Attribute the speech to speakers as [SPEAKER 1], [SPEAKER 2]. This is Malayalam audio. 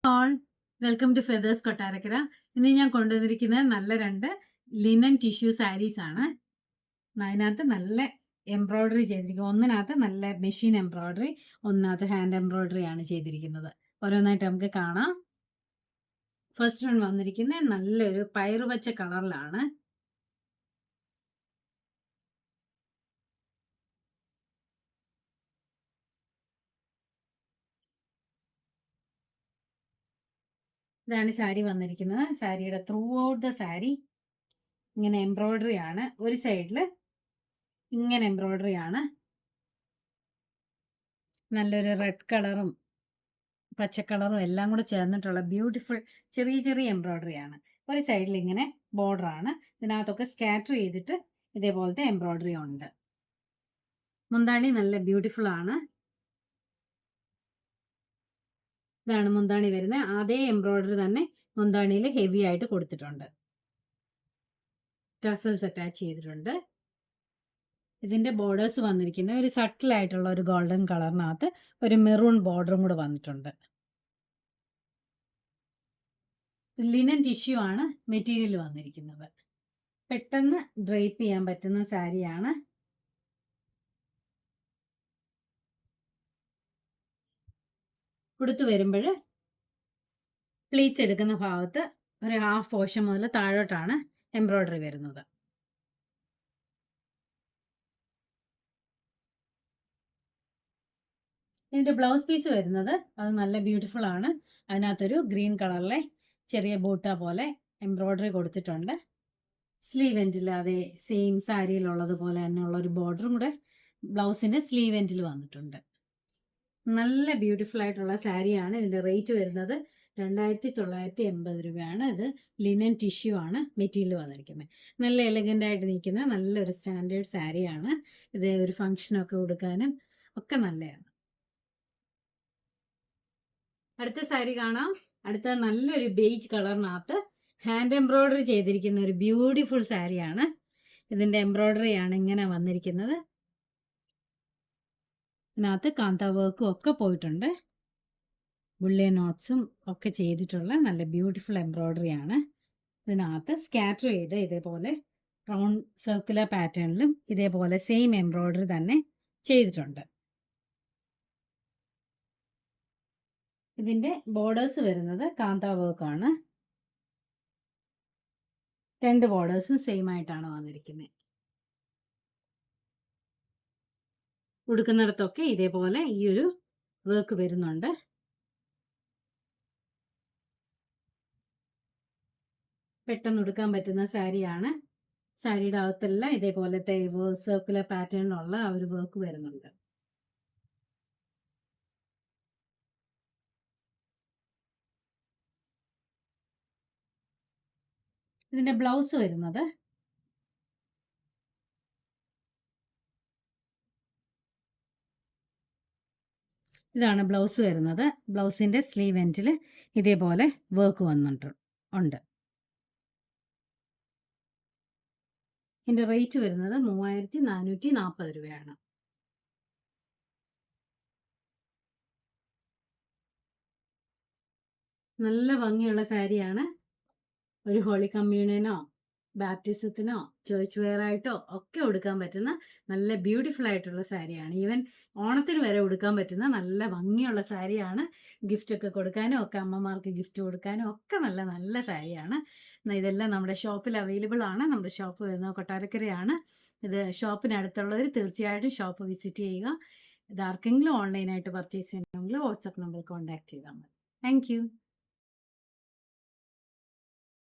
[SPEAKER 1] All welcome to Feathers Kottarakkara. ഇന്ന് ഞാൻ കൊണ്ടുവന്നിരിക്കുന്നത് നല്ല രണ്ട് ലിനൻ ടിഷ്യൂ സാരീസ് ആണ്. അതിനകത്ത് നല്ല എംബ്രോയിഡറി ചെയ്തിരിക്കുന്നത്. ഒന്നിനകത്ത് നല്ല മെഷീൻ എംബ്രോയിഡറി, ഒന്നിനകത്ത് ഹാൻഡ് എംബ്രോയിഡറി ആണ് ചെയ്തിരിക്കുന്നത്. ഓരോന്നായിട്ട് നമുക്ക് കാണാം. ഫസ്റ്റ് വൺ വന്നിരിക്കുന്നത് നല്ലൊരു പയറുപച്ച കളറിലാണ്. ഇതാണ് സാരി വന്നിരിക്കുന്നത്. സാരിയുടെ ത്രൂ ഔട്ട് ദ സാരി ഇങ്ങനെ എംബ്രോയിഡറി ആണ്. ഒരു സൈഡിൽ ഇങ്ങനെ എംബ്രോയിഡറി ആണ്. നല്ലൊരു റെഡ് കളറും പച്ചക്കളറും എല്ലാം കൂടെ ചേർന്നിട്ടുള്ള ബ്യൂട്ടിഫുൾ ചെറിയ ചെറിയ എംബ്രോയിഡറി ആണ്. ഒരു സൈഡിൽ ഇങ്ങനെ ബോർഡർ ആണ്. ഇതിനകത്തൊക്കെ സ്കാറ്റർ ചെയ്തിട്ട് ഇതേപോലത്തെ എംബ്രോയിഡറി ഉണ്ട്. മുന്താണി നല്ല ബ്യൂട്ടിഫുൾ ആണ്. ഇതാണ് മുന്താണി വരുന്നത്. അതേ എംബ്രോയിഡറി തന്നെ മുന്താണിയിൽ ഹെവി ആയിട്ട് കൊടുത്തിട്ടുണ്ട്. ടസൽസ് അറ്റാച്ച് ചെയ്തിട്ടുണ്ട്. ഇതിന്റെ ബോർഡേഴ്സ് വന്നിരിക്കുന്നത് ഒരു സട്ടിൽ ആയിട്ടുള്ള ഒരു ഗോൾഡൻ കളറിനകത്ത് ഒരു മെറൂൺ ബോർഡറും കൂടെ വന്നിട്ടുണ്ട്. ലിനൻ ടിഷ്യൂ ആണ് മെറ്റീരിയൽ വന്നിരിക്കുന്നത്. പെട്ടെന്ന് ഡ്രൈപ്പ് ചെയ്യാൻ പറ്റുന്ന സാരിയാണ്. കൊടുത്തു വരുമ്പോൾ പ്ലീറ്റ്സ് എടുക്കുന്ന ഭാഗത്ത് ഒരു ഹാഫ് പോർഷൻ മുതൽ താഴോട്ടാണ് എംബ്രോയിഡറി വരുന്നത്. ഇതിന്റെ ബ്ലൗസ് പീസ് വരുന്നത് അത് നല്ല ബ്യൂട്ടിഫുൾ ആണ്. അതിനകത്തൊരു ഗ്രീൻ കളറിലെ ചെറിയ ബൂട്ട പോലെ എംബ്രോയിഡറി കൊടുത്തിട്ടുണ്ട്. സ്ലീവ് എൻഡിൽ അതേ സെയിം സാരിയിലുള്ളതുപോലെ തന്നെയുള്ള ഒരു ബോർഡറും കൂടെ ബ്ലൗസിന്റെ സ്ലീവ് എൻഡിൽ വന്നിട്ടുണ്ട്. നല്ല ബ്യൂട്ടിഫുൾ ആയിട്ടുള്ള സാരിയാണ്. ഇതിന്റെ റേറ്റ് വരുന്നത് 2980 രൂപയാണ്. ഇത് ലിനൻ ടിഷ്യൂ ആണ് മെറ്റീരിയൽ വന്നിരിക്കുന്നത്. നല്ല എലഗൻ്റ് ആയിട്ട് നിൽക്കുന്ന നല്ലൊരു സ്റ്റാൻഡേർഡ് സാരിയാണ്. ഇത് ഒരു ഫംഗ്ഷനൊക്കെ കൊടുക്കാനും ഒക്കെ നല്ലതാണ്. അടുത്ത സാരി കാണാം. അടുത്ത നല്ലൊരു ബേജ് കളറിനകത്ത് ഹാൻഡ് എംബ്രോയിഡറി ചെയ്തിരിക്കുന്ന ഒരു ബ്യൂട്ടിഫുൾ സാരിയാണ്. ഇതിന്റെ എംബ്രോയിഡറി ആണ് ഇങ്ങനെ വന്നിരിക്കുന്നത്. ഇതിനകത്ത് കാന്ത വർക്കും ഒക്കെ പോയിട്ടുണ്ട്. ബുള്ളിയൻ നോട്ട്സും ഒക്കെ ചെയ്തിട്ടുള്ള നല്ല ബ്യൂട്ടിഫുൾ എംബ്രോയിഡറി ആണ്. ഇതിനകത്ത് സ്കാറ്റർ ചെയ്ത് ഇതേപോലെ റൗണ്ട് സർക്കുലർ പാറ്റേണിലും ഇതേപോലെ സെയിം എംബ്രോയിഡറി തന്നെ ചെയ്തിട്ടുണ്ട്. ഇതിന്റെ ബോർഡേഴ്സ് വരുന്നത് കാന്ത വർക്കാണ്. രണ്ട് ബോർഡേഴ്സും സെയിം ആയിട്ടാണ് വന്നിരിക്കുന്നത്. ഉടുക്കുന്നിടത്തൊക്കെ ഇതേപോലെ ഈ ഒരു വർക്ക് വരുന്നുണ്ട്. പെട്ടെന്ന് ഉടുക്കാൻ പറ്റുന്ന സാരിയാണ്. സാരിയുടെ അകത്തെല്ലാം ഇതേപോലത്തെ സർക്കുലർ പാറ്റേണിലുള്ള ആ ഒരു വർക്ക് വരുന്നുണ്ട്. ഇതിന്റെ ബ്ലൗസ് വരുന്നത് ഇതാണ് ബ്ലൗസ് വരുന്നത്. ബ്ലൗസിന്റെ സ്ലീവ് എൻഡിൽ ഇതേപോലെ വർക്ക് വന്നിട്ടുണ്ട്. ഇതിന്റെ റേറ്റ് വരുന്നത് 3440 രൂപയാണ്. നല്ല ഭംഗിയുള്ള സാരിയാണ്. ഒരു ഹോളി കമ്മ്യൂണിയനോ ബാപ്റ്റിസത്തിനോ ചേർച്ച് വെയർ ആയിട്ടോ ഒക്കെ ഉടുക്കാൻ പറ്റുന്ന നല്ല ബ്യൂട്ടിഫുൾ ആയിട്ടുള്ള സാരിയാണ്. ഈവൻ ഓണത്തിന് വരെ ഉടുക്കാൻ പറ്റുന്ന നല്ല ഭംഗിയുള്ള സാരിയാണ്. ഗിഫ്റ്റ് ഒക്കെ കൊടുക്കാനും ഒക്കെ അമ്മമാർക്ക് ഗിഫ്റ്റ് കൊടുക്കാനും ഒക്കെ നല്ല നല്ല സാരിയാണ്. ഇതെല്ലാം നമ്മുടെ ഷോപ്പിൽ അവൈലബിൾ ആണ്. നമ്മുടെ ഷോപ്പ് വരുന്നത് കൊട്ടാരക്കരയാണ്. ഇത് ഷോപ്പിനടുത്തുള്ളവർ തീർച്ചയായിട്ടും ഷോപ്പ് വിസിറ്റ് ചെയ്യുക. ഇത് ആർക്കെങ്കിലും ഓൺലൈനായിട്ട് പർച്ചേസ് ചെയ്യണമെങ്കിൽ വാട്സപ്പ് നമ്പറിൽ കോൺടാക്ട് ചെയ്താൽ മതി. താങ്ക്